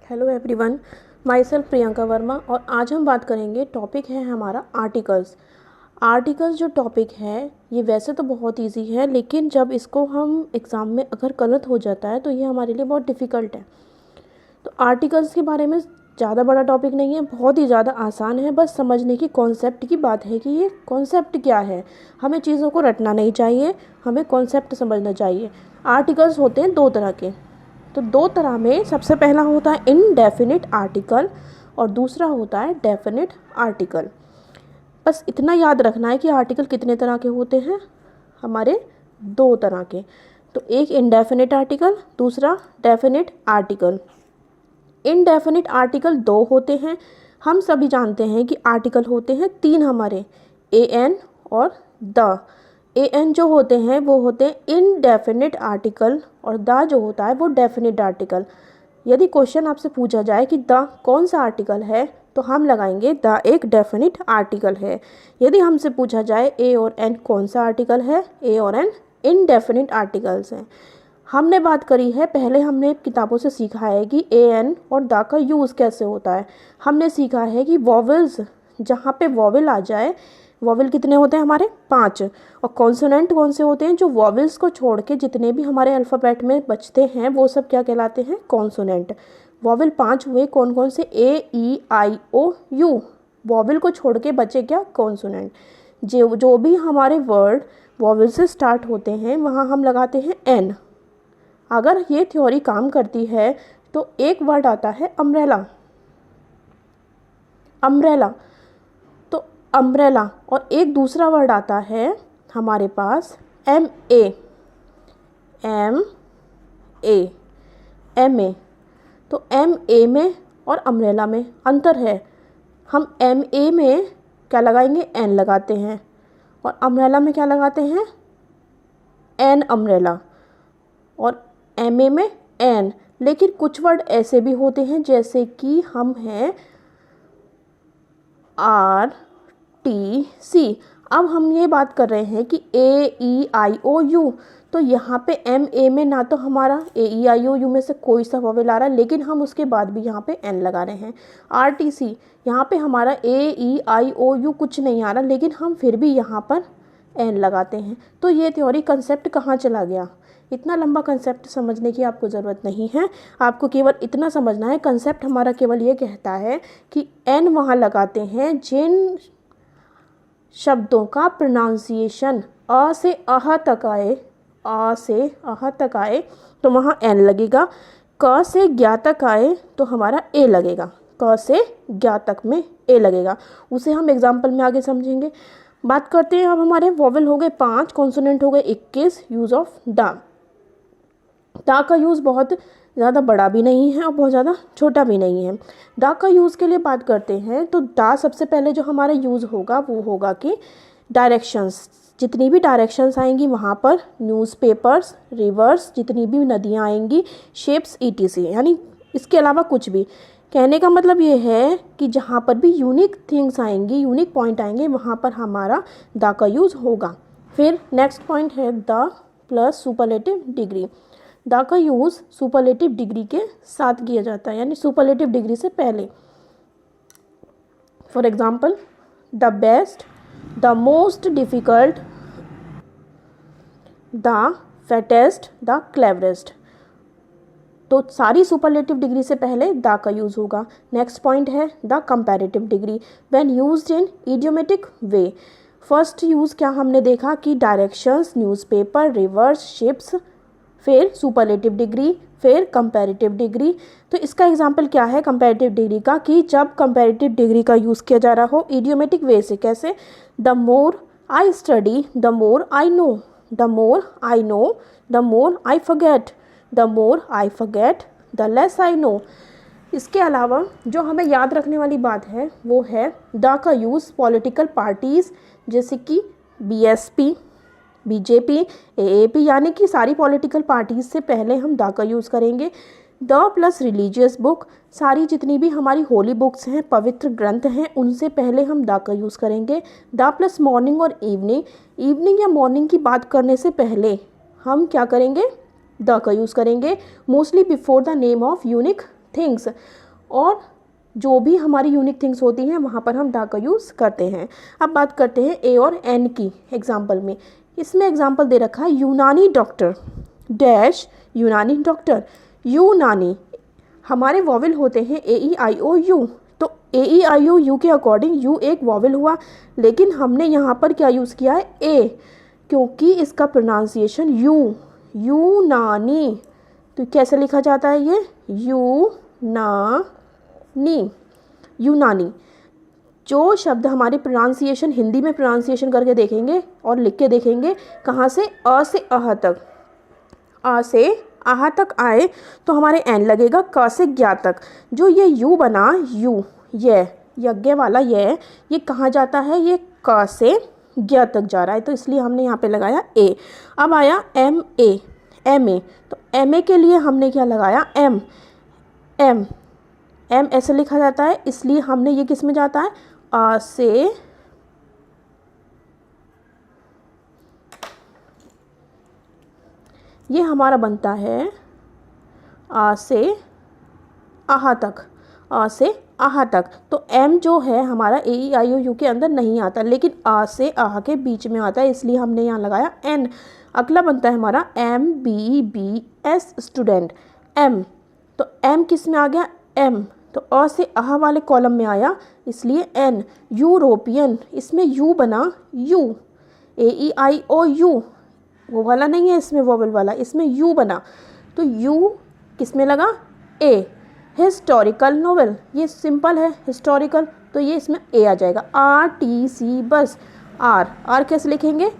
Hello everyone, my self Priyanka Verma और आज हम बात करेंगे। टॉपिक है हमारा आर्टिकल्स। आर्टिकल्स जो टॉपिक है ये वैसे तो बहुत इजी है, लेकिन जब इसको हम एग्ज़ाम में अगर गलत हो जाता है तो ये हमारे लिए बहुत डिफ़िकल्ट है। तो आर्टिकल्स के बारे में ज़्यादा बड़ा टॉपिक नहीं है, बहुत ही ज़्यादा आसान है। बस समझने की कॉन्सेप्ट की बात है कि ये कॉन्सेप्ट क्या है। हमें चीज़ों को रटना नहीं चाहिए, हमें कॉन्सेप्ट समझना चाहिए। आर्टिकल्स होते हैं दो तरह के। तो दो तरह में सबसे पहला होता है इनडेफिनिट आर्टिकल और दूसरा होता है डेफिनिट आर्टिकल। बस इतना याद रखना है कि आर्टिकल कितने तरह के होते हैं, हमारे दो तरह के। तो एक इनडेफिनिट आर्टिकल, दूसरा डेफिनिट आर्टिकल। इनडेफिनिट आर्टिकल दो होते हैं। हम सभी जानते हैं कि आर्टिकल होते हैं तीन हमारे, एन और द। एन जो होते हैं वो होते हैं इनडेफिनिट आर्टिकल और द जो होता है वो डेफिनिट आर्टिकल। यदि क्वेश्चन आपसे पूछा जाए कि द कौन सा आर्टिकल है तो हम लगाएंगे द एक डेफिनिट आर्टिकल है। यदि हमसे पूछा जाए ए और एन कौन सा आर्टिकल है, ए और एन इनडेफिनिट आर्टिकल्स हैं। हमने बात करी है, पहले हमने किताबों से सीखा है कि ए एन और द का यूज़ कैसे होता है। हमने सीखा है कि वॉवेल्स, जहाँ पे वॉवेल आ जाए, वॉवेल कितने होते हैं हमारे 5, और कॉन्सोनेंट कौन से होते हैं, जो वॉवेल्स को छोड़ के जितने भी हमारे अल्फ़ाबेट में बचते हैं वो सब क्या कहलाते हैं, कॉन्सोनेंट। वॉवेल 5 हुए, कौन कौन से, ए E I O you. Vowel को छोड़ के बचे क्या, कॉन्सोनेंट। जो भी हमारे वर्ड वॉवेल से स्टार्ट होते हैं वहाँ हम लगाते हैं एन। अगर ये थ्योरी काम करती है तो एक वर्ड आता है अम्ब्रेला। अम्ब्रेला तो अम्ब्रेला, और एक दूसरा वर्ड आता है हमारे पास M A. M A, M A. तो एम ए में और अम्ब्रेला में अंतर है। हम एम ए में क्या लगाएंगे, एन लगाते हैं, और अम्ब्रेला में क्या लगाते हैं, एन अम्ब्रेला, और एम ए में एन। लेकिन कुछ वर्ड ऐसे भी होते हैं जैसे कि हम हैं आर टी सी। अब हम ये बात कर रहे हैं कि ए ई आई ओ यू, तो यहाँ पे एम ए में ना तो हमारा ए ई आई ओ यू में से कोई सा वॉवेल आ रहा है, लेकिन हम उसके बाद भी यहाँ पे एन लगा रहे हैं। आर टी सी, यहाँ पे हमारा ए ई आई ओ यू कुछ नहीं आ रहा, लेकिन हम फिर भी यहाँ पर एन लगाते हैं। तो ये थ्योरी कंसेप्ट कहाँ चला गया। इतना लंबा कंसेप्ट समझने की आपको ज़रूरत नहीं है, आपको केवल इतना समझना है, कंसेप्ट हमारा केवल ये कहता है कि एन वहाँ लगाते हैं जिन शब्दों का प्रोनाउंसिएशन अ से अह तक आए, अ से अह तक आए तो वहाँ एन लगेगा। क से ज्ञा तक आए तो हमारा ए लगेगा, क से ज्ञा तक में ए लगेगा। उसे हम एग्जाम्पल में आगे समझेंगे। बात करते हैं अब, हमारे वॉवेल हो गए 5, कॉन्सोनेंट हो गए 21। Use of the. द का यूज़ बहुत ज़्यादा बड़ा भी नहीं है और बहुत ज़्यादा छोटा भी नहीं है। द का यूज़ के लिए बात करते हैं तो द सबसे पहले जो हमारा यूज़ होगा वो होगा कि डायरेक्शंस, जितनी भी डायरेक्शंस आएंगी वहाँ पर, न्यूज़पेपर्स, रिवर्स, जितनी भी नदियाँ आएंगी, शिप्स, ईटीसी, यानी इसके अलावा कुछ भी। कहने का मतलब ये है कि जहाँ पर भी यूनिक थिंग्स आएंगी, यूनिक पॉइंट आएंगे, वहाँ पर हमारा द का यूज़ होगा। फिर नेक्स्ट पॉइंट है the plus superlative degree. The का यूज़ सुपरलेटिव डिग्री के साथ किया जाता है, यानी सुपरलेटिव डिग्री से पहले। For example, the best, the most difficult, the fattest, the cleverest. तो सारी सुपरलेटिव डिग्री से पहले द का यूज़ होगा। नेक्स्ट पॉइंट है the comparative degree, when used in idiomatic way. First use क्या हमने देखा कि डायरेक्शंस, न्यूज़पेपर, रिवर्स, शिप्स, फिर सुपरलेटिव डिग्री, फिर कंपैरेटिव डिग्री। तो इसका एग्जांपल क्या है कंपैरेटिव डिग्री का, कि जब कंपैरेटिव डिग्री का यूज़ किया जा रहा हो इडियोमेटिक वे से। कैसे, the more I study the more I know, the more I know the more I forget, the more I forget the less I know. इसके अलावा जो हमें याद रखने वाली बात है वो है द का यूज़ पॉलिटिकल पार्टीज़, जैसे कि बीएसपी, बीजेपी, एएपी, यानी कि सारी पॉलिटिकल पार्टीज़ से पहले हम द का यूज़ करेंगे। द प्लस रिलीजियस बुक, सारी जितनी भी हमारी होली बुक्स हैं, पवित्र ग्रंथ हैं, उनसे पहले हम द का यूज़ करेंगे। द प्लस मॉर्निंग और इवनिंग, इवनिंग या मॉर्निंग की बात करने से पहले हम क्या करेंगे, द का यूज़ करेंगे। Mostly before the name of unique things, और जो भी हमारी यूनिक थिंग्स होती हैं वहाँ पर हम डा का यूज़ करते हैं। अब बात करते हैं ए और एन की एग्जाम्पल में। इसमें एग्जाम्पल दे रखा है यूनानी डॉक्टर डैश यूनानी डॉक्टर। यूनानी, हमारे वॉवल होते हैं ए ई आई ओ यू, तो ए ई आई ओ यू के अकॉर्डिंग यू एक वॉवल हुआ, लेकिन हमने यहाँ पर क्या यूज़ किया है, ए, क्योंकि इसका प्रोनाउंसिएशन यूनानी। तो कैसे लिखा जाता है ये, यूनानी। जो शब्द हमारे प्रोनाउंसिएशन हिंदी में प्रोनाउंसिएशन करके देखेंगे और लिख के देखेंगे कहाँ से, अ से अह तक, अ से आहा तक आए तो हमारे एन लगेगा, क से ज्ञा तक। जो ये यू बना, यू, ये यज्ञ वाला ये कहाँ जाता है, ये क से ज्ञ तक जा रहा है, तो इसलिए हमने यहाँ पे लगाया ए। अब आया एम ए, तो एम ए के लिए हमने क्या लगाया, एम ऐसे लिखा जाता है, इसलिए हमने ये किस में जाता है, आ से ये हमारा बनता है आ से आहा तक, आ से आहा तक। तो एम जो है हमारा ए ई आई ओ यू के अंदर नहीं आता, लेकिन आ से आहा के बीच में आता है, इसलिए हमने यहाँ लगाया एन। अगला बनता है हमारा M B B S, student, M. तो एम किस में आ गया, एम, तो अ से आहा वाले कॉलम में आया, इसलिए एन। यूरोपियन, इसमें यू बना, U, A E I O U, वो वाला नहीं है इसमें वोवल वाला, इसमें यू बना, तो यू किस में लगा, ए। हिस्टोरिकल नोवेल, ये सिंपल है हिस्टोरिकल, तो ये इसमें ए आ जाएगा। आर टी सी बस, आर कैसे लिखेंगे,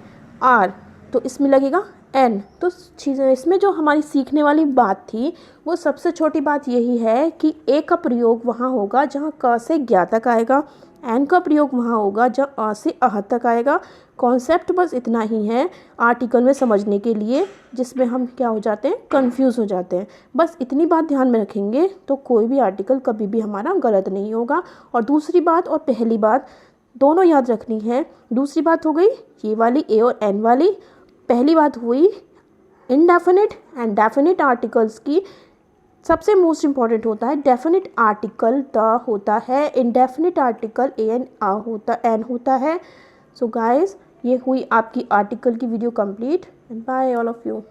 आर, तो इसमें लगेगा एन। तो चीज़ें इसमें जो हमारी सीखने वाली बात थी वो सबसे छोटी बात यही है कि ए का प्रयोग वहाँ होगा जहाँ क से ज्ञा तक आएगा, एन का प्रयोग वहाँ होगा जहाँ अ से अह तक आएगा। कॉन्सेप्ट बस इतना ही है आर्टिकल में समझने के लिए, जिसमें हम क्या हो जाते हैं, कंफ्यूज हो जाते हैं। बस इतनी बात ध्यान में रखेंगे तो कोई भी आर्टिकल कभी भी हमारा गलत नहीं होगा। और दूसरी बात और पहली बात दोनों याद रखनी है। दूसरी बात हो गई ये वाली ए और एन वाली, पहली बात हुई इनडेफिनिट एंड डेफिनिट आर्टिकल्स की। सबसे मोस्ट इंपॉर्टेंट होता है डेफिनिट आर्टिकल द होता है, इनडेफिनिट आर्टिकल एन होता है। सो गाइस, ये हुई आपकी आर्टिकल की video complete, and bye all of you.